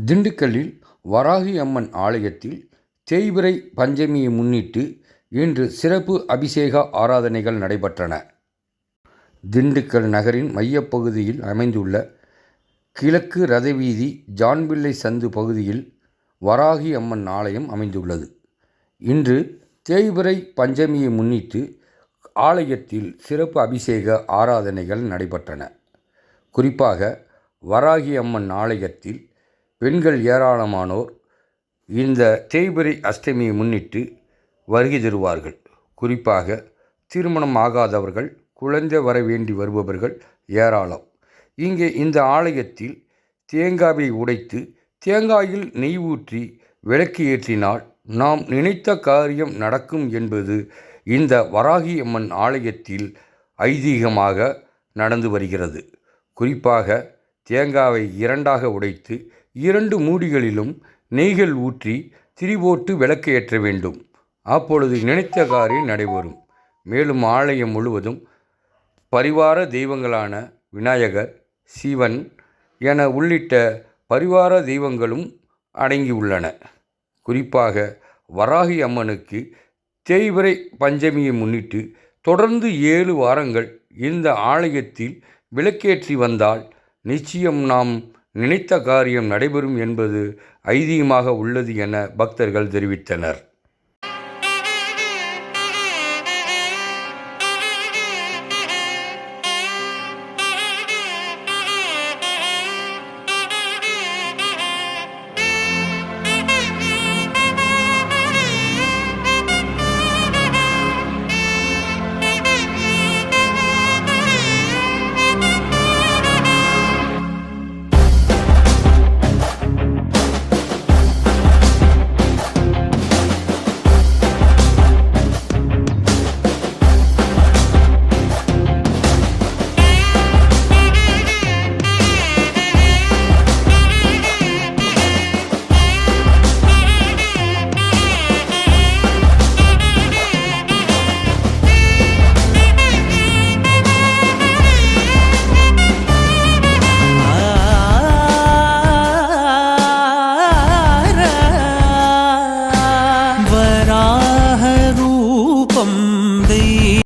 திண்டுக்கல்லில் வராகி அம்மன் ஆலயத்தில் தேய்பிறை பஞ்சமியை முன்னிட்டு இன்று சிறப்பு அபிஷேக ஆராதனைகள் நடைபெற்றன. திண்டுக்கல் நகரின் மையப்பகுதியில் அமைந்துள்ள கிழக்கு ரதவீதி ஜான்பிள்ளை சந்து பகுதியில் வராகி அம்மன் ஆலயம் அமைந்துள்ளது. இன்று தேய்பிறை பஞ்சமியை முன்னிட்டு ஆலயத்தில் சிறப்பு அபிஷேக ஆராதனைகள் நடைபெற்றன. குறிப்பாக வராகி அம்மன் ஆலயத்தில் பெண்கள் ஏராளமானோர் இந்த தேய்பிறை அஷ்டமியை முன்னிட்டு வருகை தருவார்கள். குறிப்பாக திருமணம் ஆகாதவர்கள், குழந்தை வர வேண்டி வருபவர்கள் ஏராளம். இங்கே இந்த ஆலயத்தில் தேங்காயை உடைத்து தேங்காயில் நெய் ஊற்றி விளக்கு ஏற்றினால் நாம் நினைத்த காரியம் நடக்கும் என்பது இந்த வராகி அம்மன் ஆலயத்தில் ஐதீகமாக நடந்து வருகிறது. குறிப்பாக தேங்காவை இரண்டாக உடைத்து 2 மூடிகளிலும் நெய்கள் ஊற்றி திரி போட்டு விளக்கு ஏற்ற வேண்டும். அப்பொழுது நினைத்த காரியம் நடைபெறும். மேலும் ஆலயம் முழுவதும் பரிவார தெய்வங்களான விநாயகர், சிவன் என உள்ளிட்ட பரிவார தெய்வங்களும் அடங்கியுள்ளன. குறிப்பாக வராகி அம்மனுக்கு தேய்பிறை பஞ்சமியை முன்னிட்டு தொடர்ந்து 7 வாரங்கள் இந்த ஆலயத்தில் விளக்கேற்றி வந்தால் நிச்சயம் நாம் நினைத்த காரியம் நடைபெறும் என்பது ஐதீகமாக உள்ளது என பக்தர்கள் தெரிவித்தனர்.